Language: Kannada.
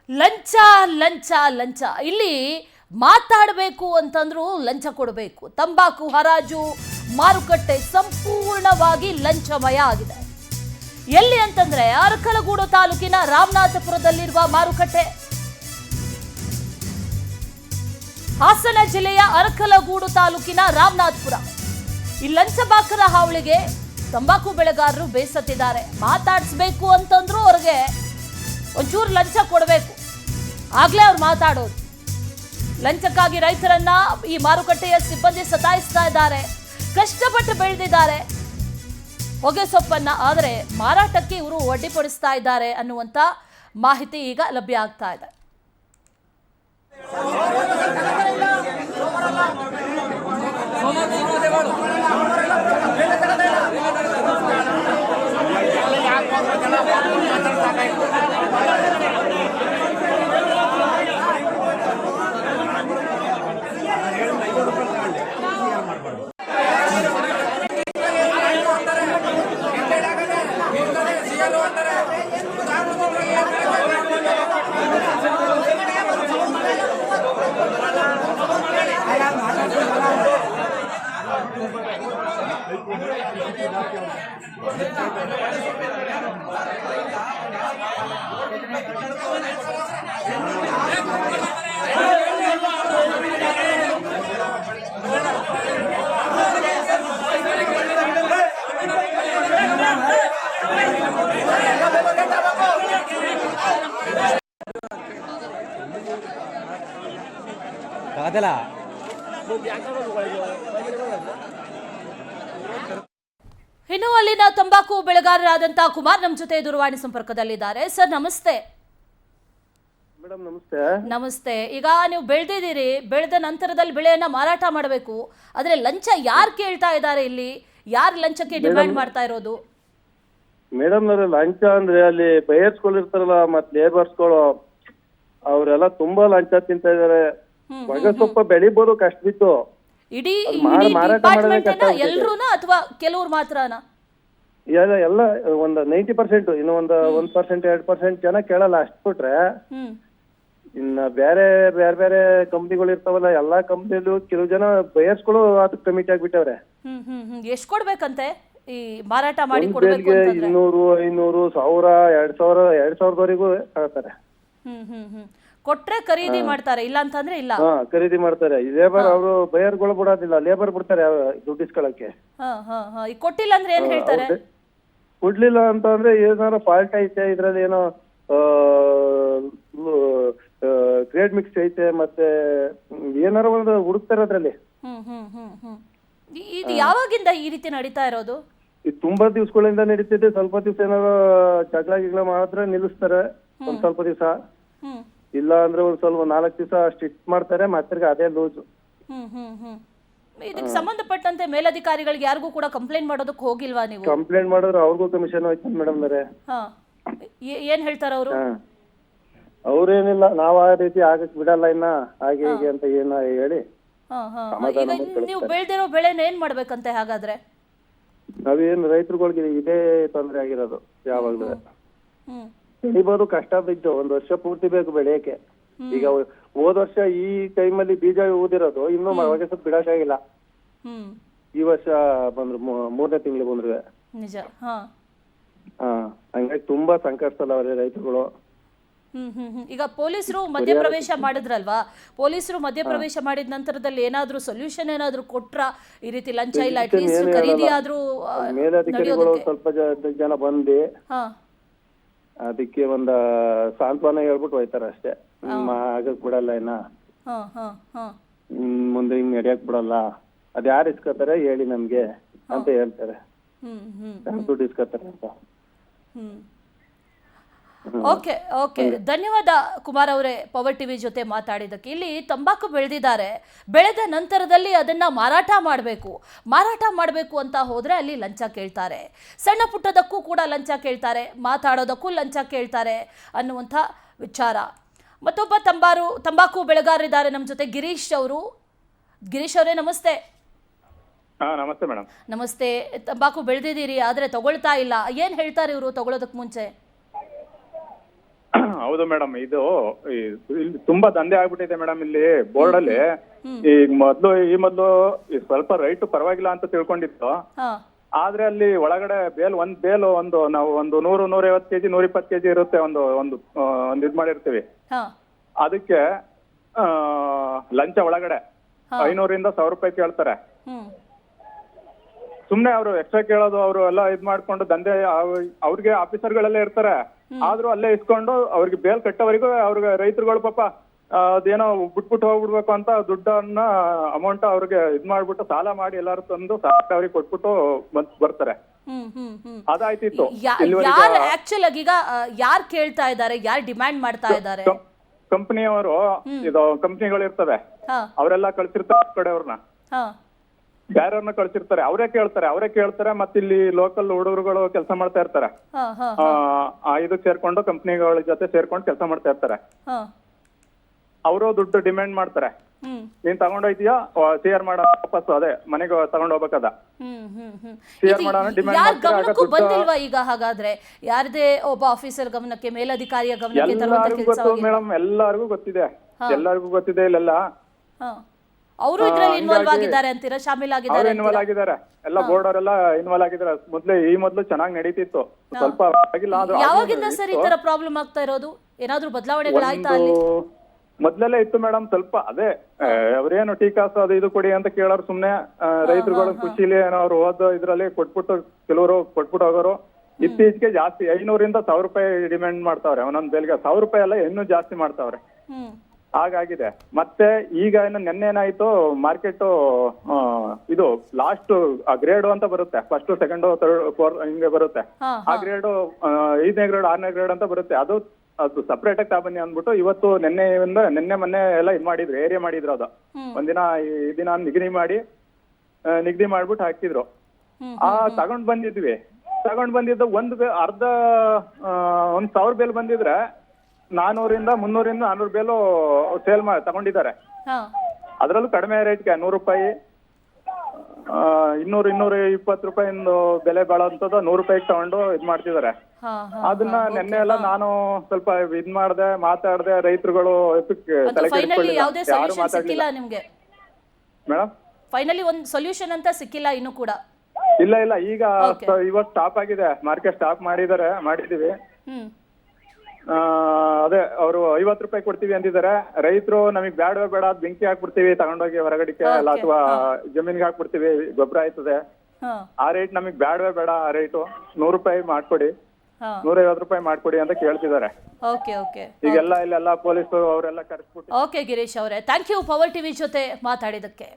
ಲಂಚ ಲಂಚ ಲಂಚ ಇಲ್ಲಿ ಮಾತಾಡಬೇಕು ಅಂತಂದ್ರೂ ಲಂಚ ಕೊಡಬೇಕು. ತಂಬಾಕು ಹರಾಜು ಮಾರುಕಟ್ಟೆ ಸಂಪೂರ್ಣವಾಗಿ ಲಂಚಮಯ ಆಗಿದೆ. ಎಲ್ಲಿ ಅಂತಂದ್ರೆ ಅರಕಲಗೂಡು ತಾಲೂಕಿನ ರಾಮನಾಥಪುರದಲ್ಲಿರುವ ಮಾರುಕಟ್ಟೆ. ಹಾಸನ ಜಿಲ್ಲೆಯ ಅರಕಲಗೂಡು ತಾಲೂಕಿನ ರಾಮನಾಥಪುರ. ಈ ಲಂಚಬಾಕರ ಹಾವಳಿಗೆ ತಂಬಾಕು ಬೆಳೆಗಾರರು ಬೇಸತ್ತಿದ್ದಾರೆ. ಮಾತಾಡಿಸ್ಬೇಕು ಅಂತಂದ್ರೂ ಅವ್ರಿಗೆ ಒಂಚೂರು ಲಂಚ ಕೊಡಬೇಕು, ಆಗ್ಲೇ ಅವ್ರು ಮಾತಾಡೋದು. ಲಂಚಕ್ಕಾಗಿ ರೈತರನ್ನ ಈ ಮಾರುಕಟ್ಟೆಯ ಸಿಬ್ಬಂದಿ ಸತಾಯಿಸ್ತಾ ಇದ್ದಾರೆ. ಕಷ್ಟಪಟ್ಟು ಬೆಳೆದಿದ್ದಾರೆ ಹೊಗೆ ಸೊಪ್ಪನ್ನ, ಆದರೆ ಮಾರಾಟಕ್ಕೆ ಇವರು ಅಡ್ಡಿಪಡಿಸ್ತಾ ಇದ್ದಾರೆ ಅನ್ನುವಂತ ಮಾಹಿತಿ ಈಗ ಲಭ್ಯ ಆಗ್ತಾ ಇದೆ. ಇನ್ನು ಅಲ್ಲಿನ ತಂಬಾಕು ಬೆಳೆಗಾರರಾದಂತಹ ಕುಮಾರ್ ನಮ್ಮ ಜೊತೆ ದೂರವಾಣಿ ಸಂಪರ್ಕದಲ್ಲಿದ್ದಾರೆ. ಸರ್ ನಮಸ್ತೆ. ಮೇಡಮ್ ನಮಸ್ತೆ. ನಮಸ್ತೆ. ಈಗ ನೀವು ಬೆಳೆದಿದ್ದೀರಿ, ಬೆಳೆದ ನಂತರದಲ್ಲಿ ಬೆಳೆಯನ್ನ ಮಾರಾಟ ಮಾಡಬೇಕು, ಆದ್ರೆ ಲಂಚ ಯಾರು ಕೇಳ್ತಾ ಇದ್ದಾರೆ? ಇಲ್ಲಿ ಯಾರು ಲಂಚಕ್ಕೆ ಡಿಮ್ಯಾಂಡ್ ಮಾಡ್ತಾ ಇರೋದು? ಮೇಡಮ್ ಲಂಚ ಅಂದ್ರೆ ಅಲ್ಲಿ ಬಯರ್ಸ್ಗಳು ಇರ್ತಾರಲ್ಲ, ಮತ್ ಲೇಬರ್ಸ್ಗಳು ಅವರೆಲ್ಲ ತುಂಬಾ ಲಂಚ ತಿಂತಾ ಇದಾರೆ. ಹೊಗೆ ಸ್ವಲ್ಪ ಬೆಳಿಬೋದು ಕಷ್ಟ ಬಿತ್ತು. ಇಡೀ ಮಾರಾಟ ಎಲ್ರೂನಾ ಅಥವಾ ಕೆಲವ್ರು ಮಾತ್ರನಾ? ಎಲ್ಲ ಒಂದು 90%, ಇನ್ನು ಒಂದು 1% 2% ಜನ ಕೇಳಲ್ಲ. ಅಷ್ಟು ಬಿಟ್ರೆ ಇನ್ನ ಬೇರೆ ಬೇರೆ ಬೇರೆ ಕಂಪ್ನಿಗಳು ಇರ್ತಾವಲ್ಲ, ಎಲ್ಲಾ ಕಂಪ್ನಿಲೂ ಕೆಲವು ಜನ ಬಯರ್ಸ್ಗಳು ಅದಕ್ಕೆ ಕಮಿಟಿ ಆಗ್ಬಿಟ್ಟವ್ರೆ. ಎಷ್ಟು ಕೊಡ್ಬೇಕಂತೆ ಈ ಮಾರಾಟ ಮಾಡಿ ಕೊಡ್ಬೇಕು ಅಂತಂದ್ರೆ? 200, 500, 1000, 2000ವರೆಗೂ ಹೇಳ್ತಾರೆ. ಕೊಟ್ರೆ ಖರೀದಿ ಮಾಡ್ತಾರೆ, ಇಲ್ಲ ಅಂತಂದ್ರೆ ಇಲ್ಲ. ಖರೀದಿ ಮಾಡ್ತಾರೆ. ಲೇಬರ್ ಅವರು ಬಯರ್ಗಳು ಬಿಡೋದಿಲ್ಲ, ಲೇಬರ್ ಬಿಡ್ತಾರೆ ದುಡ್ಡು ಇಸ್ಕೊಳಕ್ಕೆ. ಈಗ ಕೊಟ್ಟಿಲ್ಲ ಅಂದ್ರೆ ಏನ್ ಹೇಳ್ತಾರೆ? ಕೊಡ್ಲಿಲ್ಲ ಅಂತ ಅಂದ್ರೆ ಏನಾರ ಫಾಲ್ಟ್ ಐತೆ, ಇದ್ರಲ್ಲಿ ಏನೋ ಗ್ರೇಡ್ ಮಿಕ್ಸ್ ಐತೆ, ಮತ್ತೆ ಏನಾರ ಒಂದು ಹುಡುಕ್ತಾರೆ ಅದ್ರಲ್ಲಿ. ಇದು ಯಾವಾಗಿಂದ ಈ ರೀತಿ ನಡೀತಾ ಇರೋದು? ಇದು ತುಂಬಾ ದಿವ್ಸಗಳಿಂದ ನಡೀತಿದೆ. ಸ್ವಲ್ಪ ದಿವ್ಸ ಏನಾರ ಜಗಳ ಗಿಗ್ಳ ಮಾಡಿದ್ರೆ ನಿಲ್ಲಿಸ್ತಾರೆ ಒಂದ್ ಸ್ವಲ್ಪ ದಿವ್ಸ, ಇಲ್ಲ ಅಂದ್ರೆ ಒಂದ್ ಸ್ವಲ್ಪ 4 ದಿವಸ ಸ್ಟ್ರಿಕ್ಟ್ ಮಾಡ್ತಾರೆ, ಮತ್ತೆ ಅದೇ ಲೂಸ್. ಇದಕ್ಕೆ ಸಂಬಂಧಪಟ್ಟಂತೆ ಮೇಲಧಿಕಾರಿಗಳಿಗೆ ಯಾರಿಗೂ ಕೂಡ ಕಂಪ್ಲೇಂಟ್ ಮಾಡೋದಕ್ಕೆ ಹೋಗಿಲ್ವಾ ನೀವು? ಕಂಪ್ಲೇಂಟ್ ಮಾಡಿದ್ರೆ ಅವ್ರಿಗೂ ಕಮಿಷನ್ ಹೋಯ್ತು ಮೇಡಮ್. ಏನ್ ಹೇಳ್ತಾರ ಅವರು? ಅವ್ರೇನಿಲ್ಲ, ನಾವ್ ಆ ರೀತಿ ಆಗಕ್ ಬಿಡಲ್ಲ ಇನ್ನ, ಹಾಗೆ ಹೀಗೆ ಅಂತ ಏನ ಹೇಳಿ. ನೀವು ಬೆಳೆದಿರೋ ಬೆಳೆನ ಏನ್ ಮಾಡ್ಬೇಕಂತೆ ಹಾಗಾದ್ರೆ? ನಾವೇನು ರೈತರುಗಳಿಗೆ ಇದೇ ತೊಂದರೆ ಆಗಿರೋದು. ಯಾವಾಗ್ಲೂ ಬೆಳಿಬೋದು, ಕಷ್ಟ ಬಿದ್ದು 1 ವರ್ಷ ಪೂರ್ತಿ ಬೇಕು ಬೆಳೆಯಕ್ಕೆ. ಈಗ ಹೋದ ವರ್ಷ ಈ ಟೈಮಲ್ಲಿ ಬೀಜ ಊದಿರೋದು, ಇನ್ನು ಹೊಗೆ ಸ್ವಲ್ಪ ಬಿಡಕ್ಕಾಗಿಲ್ಲ. ಈ ವರ್ಷ ಬಂದ್ರು 3ನೇ ತಿಂಗಳು ಬಂದ್ರು. ನಿಜ. ಹಂಗಾಗಿ ತುಂಬಾ ಸಂಕಷ್ಟದಲ್ಲವ್ರೆ ರೈತರುಗಳು. ಈಗ ಪೊಲೀಸರು ಮಧ್ಯಪ್ರವೇಶ ಮಾಡಿದ್ರಲ್ವಾ? ಪೊಲೀಸರು ಮಧ್ಯಪ್ರವೇಶ ಮಾಡಿದ ನಂತರದಲ್ಲಿ ಏನಾದ್ರೂ ಸೊಲ್ಯೂಷನ್ ಏನಾದ್ರೂ ಕೊಟ್ರ? ಈ ರೀತಿ ಲಂಚ ಇಲ್ಲ, ಅಟ್ಲೀಸ್ಟ್ ಖರೀದಿ ಆದ್ರೂ ಮೇಲಧಿಕಾರಿಗಳು ಸ್ವಲ್ಪ ಜನ ಬಂದು ಅದಕ್ಕೆ ಒಂದ ಸಾಂತ್ವನ ಹೇಳ್ಬಿಟ್ಟು ಹೋಯ್ತಾರ ಅಷ್ಟೇ. ಆಗಕ್ ಬಿಡಲ್ಲ ಇನ್ನ, ಮುಂದೆ ಹಿಂಗ್ ನಡೆಯಕ್ ಬಿಡಲ್ಲ, ಅದ್ ಯಾರು ಇಸ್ಕೊತಾರೆ ಹೇಳಿ ನಮ್ಗೆ ಅಂತ ಹೇಳ್ತಾರೆ. ದುಡ್ಡು ಇಸ್ಕೊತಾರೆ ಅಂತ. ಓಕೆ ಓಕೆ, ಧನ್ಯವಾದ ಕುಮಾರ್ ಅವರೇ ಪವರ್ ಟಿವಿ ಜೊತೆ ಮಾತಾಡಿದ್ದಕ್ಕೆ. ಇಲ್ಲಿ ತಂಬಾಕು ಬೆಳೆದಿದ್ದಾರೆ, ಬೆಳೆದ ನಂತರದಲ್ಲಿ ಅದನ್ನ ಮಾರಾಟ ಮಾಡಬೇಕು ಅಂತ ಹೋದ್ರೆ ಅಲ್ಲಿ ಲಂಚ ಕೇಳ್ತಾರೆ. ಸಣ್ಣ ಪುಟ್ಟದಕ್ಕೂ ಕೂಡ ಲಂಚ ಕೇಳ್ತಾರೆ, ಮಾತಾಡೋದಕ್ಕೂ ಲಂಚ ಕೇಳ್ತಾರೆ ಅನ್ನುವಂಥ ವಿಚಾರ. ಮತ್ತೊಬ್ಬ ತಂಬಾಕು ಬೆಳೆಗಾರರಿದ್ದಾರೆ ನಮ್ಮ ಜೊತೆ, ಗಿರೀಶ್ ಅವರು. ಗಿರೀಶ್ ಅವರೇ ನಮಸ್ತೆ. ನಮಸ್ತೆ ಮೇಡಮ್. ನಮಸ್ತೆ. ತಂಬಾಕು ಬೆಳೆದಿದ್ದೀರಿ, ಆದ್ರೆ ತಗೊಳ್ತಾ ಇಲ್ಲ, ಏನ್ ಹೇಳ್ತಾರೆ ಇವರು ತಗೊಳ್ಳೋದಕ್ಕೆ ಮುಂಚೆ? ಹೌದು ಮೇಡಮ್, ಇದು ಇಲ್ಲಿ ತುಂಬಾ ದಂಧೆ ಆಗ್ಬಿಟ್ಟಿದೆ ಮೇಡಮ್ ಇಲ್ಲಿ ಬೋರ್ಡ್ ಅಲ್ಲಿ. ಈ ಮೊದ್ಲು ಸ್ವಲ್ಪ ರೈಟ್ ಪರವಾಗಿಲ್ಲ ಅಂತ ತಿಳ್ಕೊಂಡಿತ್ತು. ಹಾ ಆದ್ರೆ ಅಲ್ಲಿ ಒಳಗಡೆ ಬೇಲು ನಾವು ಒಂದು 100-150 ಕೆಜಿ 120 ಕೆಜಿ ಇರುತ್ತೆ, ಒಂದು ಇದ್ ಮಾಡಿರ್ತೀವಿ. ಹಾ ಅದಕ್ಕೆ ಲಂಚ ಒಳಗಡೆ 500ರಿಂದ 1000 ರೂಪಾಯಿ ಕೇಳ್ತಾರೆ. ಹ್ಮ್ ಸುಮ್ನೆ ಅವರು ಎಕ್ಸ್ಟ್ರಾ ಕೇಳೋದು, ಅವರು ಎಲ್ಲ ಇದ್ ಮಾಡ್ಕೊಂಡು ದಂಧೆ, ಅವ್ರಿಗೆ ಆಫೀಸರ್ಗಳೆಲ್ಲ ಇರ್ತಾರೆ. ಆದ್ರೂ ಅಲ್ಲೇ ಇಸ್ಕೊಂಡು ಅವ್ರಿಗೆ ಬೇಲ್ ಕಟ್ಟೋವರೆಗೂ ಅವ್ರಿಗೆ ರೈತರುಗಳು ಪಾಪ ಅದೇನೋ ಬಿಟ್ಬಿಟ್ಟು ಹೋಗ್ಬಿಡ್ಬೇಕು ಅಂತ ದುಡ್ಡನ್ನ ಅಮೌಂಟ್ ಅವ್ರಿಗೆ ಇದ್ ಮಾಡ್ಬಿಟ್ಟು ಸಾಲ ಮಾಡಿ ಎಲ್ಲಾರು ತಂದು ಅವ್ರಿಗೆ ಕೊಟ್ಬಿಟ್ಟು ಬರ್ತಾರೆ. ಅದಾಯ್ತಿತ್ತು. ಯಾರು ಆಕ್ಚುಲ್ ಆಗಿ ಈಗ ಯಾರು ಕೇಳ್ತಾ ಇದ್ದಾರೆ, ಯಾರು ಡಿಮ್ಯಾಂಡ್ ಮಾಡ್ತಾ ಇದ್ದಾರೆ? ಕಂಪನಿಯವರು, ಇದು ಕಂಪನಿಗಳು ಇರ್ತವೆ, ಅವರೆಲ್ಲ ಕಳ್ಸಿರ್ತಾರೆ ಕಡೆಯವ್ರನ್ನ, ಬೇರೆಯವ್ರನ್ನ ಕಳ್ಸಿರ್ತಾರೆ. ಅವರೇ ಕೇಳ್ತಾರೆ. ಮತ್ತೆ ಇಲ್ಲಿ ಲೋಕಲ್ ಹುಡುಗರುಗಳು ಕೆಲಸ ಮಾಡ್ತಾ ಇರ್ತಾರೆ. ಇದಕ್ಕೆ ಸೇರ್ಕೊಂಡು ಕಂಪನಿಗಳ ಜೊತೆ ಸೇರ್ಕೊಂಡು ಕೆಲಸ ಮಾಡ್ತಾ ಇರ್ತಾರೆ. ಅವರು ದುಡ್ಡು ಡಿಮ್ಯಾಂಡ್ ಮಾಡ್ತಾರೆ. ನೀನ್ ತಗೊಂಡೋಯ್ತೀಯಾ, ಸಿಆರ್ ಮಾಡೋಣ ವಾಪಸ್, ಅದೇ ಮನೆಗೆ ತಗೊಂಡ್ ಹೋಗ್ಬೇಕದ ಸಿಆರ್ ಮಾಡೋಣ ಡಿಮ್ಯಾಂಡ್ ಗಮನಕ್ಕೂ ಬಂದಿಲ್ವಾ ಈಗ? ಹಾಗಾದ್ರೆ ಯಾರದೇ ಒಬ್ಬ ಆಫೀಸರ್ ಗಮನಕ್ಕೆ, ಮೇಲಧಿಕಾರಿಯ ಗಮನಕ್ಕೆ ಎಲ್ಲರಿಗೂ ಗೊತ್ತು ಮೇಡಮ್, ಎಲ್ಲರಿಗೂ ಗೊತ್ತಿದೆ ಇಲ್ಲೆಲ್ಲ. ಅವರು ಇದ್ರಲ್ಲಿ ಇನ್ವಾಲ್ವ್ ಆಗಿದ್ದಾರೆ ಅಂತೀರಾ? ಶಾಮೀಲಾಗಿದ್ದಾರೆ? ಇನ್ವಾಲ್ವ್ ಆಗಿದ್ದಾರೆ, ಎಲ್ಲ ಬೋರ್ಡ್ ಅವರೆಲ್ಲ ಇನ್ವಾಲ್ವ್ ಆಗಿದ್ದಾರೆ. ಮೊದ್ಲು ಚೆನ್ನಾಗಿ ನಡೀತಿತ್ತು, ಸ್ವಲ್ಪ ಆಗಿಲ್ಲ. ಯಾವಾಗಿಂದ ಸರ್ ಈ ತರ ಪ್ರಾಬ್ಲಮ್ ಆಗ್ತಾ ಇರೋದು? ಏನಾದ್ರೂ ಬದಲಾವಣೆಗಳಾಯ್ತಾ ಅಲ್ಲಿ? ಮೊದ್ಲೆಲ್ಲ ಇತ್ತು ಮೇಡಮ್, ಸ್ವಲ್ಪ ಅದೇ ಅವ್ರೇನು ಟೀ ಕಾಸು ಅದು ಇದು ಕೊಡಿ ಅಂತ ಕೇಳೋರು ಸುಮ್ನೆ. ರೈತರುಗಳು ಖುಷಿಲಿ ಏನೋ ಅವ್ರು ಓದೋ ಇದ್ರಲ್ಲಿ ಕೊಟ್ಬಿಟ್ಟು ಕೆಲವರು ಕೊಟ್ಬಿಟ್ಟು ಹೋಗೋರು. ಇತ್ತೀಚೆಗೆ ಜಾಸ್ತಿ 500ರಿಂದ 1000 ರೂಪಾಯಿ ಡಿಮ್ಯಾಂಡ್ ಮಾಡ್ತಾವ್ರೆ ಒಂದೊಂದ್ ಬೇಲ್ಗೆ. 1000 ರೂಪಾಯಿ ಎಲ್ಲ ಇನ್ನೂ ಜಾಸ್ತಿ ಮಾಡ್ತಾವ್ರೆ. ಹಾಗಾಗಿದೆ. ಮತ್ತೆ ಈಗ ಇನ್ನು ನೆನ್ನೆ ಏನಾಯ್ತು, ಮಾರ್ಕೆಟ್ ಇದು ಲಾಸ್ಟ್ ಗ್ರೇಡ್ ಅಂತ ಬರುತ್ತೆ, ಫಸ್ಟ್ ಸೆಕೆಂಡ್ ಥರ್ಡ್ ಫೋರ್ತ್ ಹಿಂಗೆ ಬರುತ್ತೆ. ಆ ಗ್ರೇಡ್ 5ನೇ ಗ್ರೇಡ್ 6ನೇ ಗ್ರೇಡ್ ಅಂತ ಬರುತ್ತೆ. ಅದು ಸಪ್ರೇಟ್ ಆಗಿ ತಗೊಂಬನ್ನಿ ಅಂದ್ಬಿಟ್ಟು ಇವತ್ತು ನಿನ್ನೆ ಮೊನ್ನೆ ಎಲ್ಲ ಇದ್ ಮಾಡಿದ್ರು, ಏರಿಯಾ ಮಾಡಿದ್ರು. ಅದು ಒಂದಿನ ಈ ದಿನ ನಿಗದಿ ಮಾಡ್ಬಿಟ್ಟು ಹಾಕಿದ್ರು. ತಗೊಂಡ್ ಬಂದಿದ್ದು ಒಂದ್ 1000 ಬೇಲ್ ಬಂದಿದ್ರೆ 400ರಿಂದ 300 ಬೇಲು ಸೇಲ್ ತಗೊಂಡಿದ್ದಾರೆ. ಅದ್ರಲ್ಲೂ ಕಡಿಮೆ ರೇಟ್ಗೆ 100 ರೂಪಾಯಿ 200-220 ರೂಪಾಯಿಂದು ಬೆಲೆ ಬಾಳೋಂಥದ್ದು 100 ರೂಪಾಯಿಗೆ ತಗೊಂಡು ಇದ್ ಮಾಡ್ತಿದ್ದಾರೆ. ಅದನ್ನ ನೆನ್ನೆ ಎಲ್ಲ ನಾನು ಸ್ವಲ್ಪ ಇದ್ ಮಾತಾಡ್ದೆ ರೈತರುಗಳು ತಲೆ ಕೆಡಿಸ್ಕೊಳ್ಳಿಲ್ಲ, ಯಾರು ಮಾತಾಡ್ಲಿಲ್ಲ ಮೇಡಮ್. ಫೈನಲಿ ಒಂದು ಸೊಲ್ಯೂಷನ್ ಅಂತ ಸಿಕ್ಕಿಲ್ಲ ಇನ್ನು ಕೂಡ? ಇಲ್ಲ ಈಗ ಇವತ್ತು ಸ್ಟಾಪ್ ಆಗಿದೆ, ಮಾರ್ಕೆಟ್ ಸ್ಟಾಪ್ ಮಾಡಿದೀವಿ. ಅದೇ ಅವರು 50 ರೂಪಾಯಿ ಕೊಡ್ತೀವಿ ಅಂತಿದ್ದಾರೆ. ರೈತರು ನಮಗ್ ಬೇಡ ಬೆಂಕಿ ಹಾಕ್ಬಿಡ್ತೀವಿ, ತಗೊಂಡೋಗಿ ಹೊರಗಡಿಕೆ ಅಲ್ಲ ಅಥವಾ ಜಮೀನ್ಗೆ ಹಾಕ್ಬಿಡ್ತೀವಿ, ಗೊಬ್ಬರ ಆಯ್ತದೆ, ಆ ರೇಟ್ ನಮಗ್ ಬೇಡ ಆ ರೇಟು 100 ರೂಪಾಯಿ ಮಾಡ್ಕೊಡಿ, 150 ರೂಪಾಯಿ ಮಾಡ್ಕೊಡಿ ಅಂತ ಕೇಳ್ತಿದ್ದಾರೆ. ಈಗೆಲ್ಲ ಇಲ್ಲೆಲ್ಲ ಪೊಲೀಸರು ಅವರೆಲ್ಲ ಕರೆಸ್ಬಿಟ್ಟು. ಓಕೆ ಗಿರೀಶ್ ಅವರೇ, ಥ್ಯಾಂಕ್ ಯು ಪವರ್ ಟಿವಿ ಜೊತೆ ಮಾತಾಡಿದಕ್ಕೆ.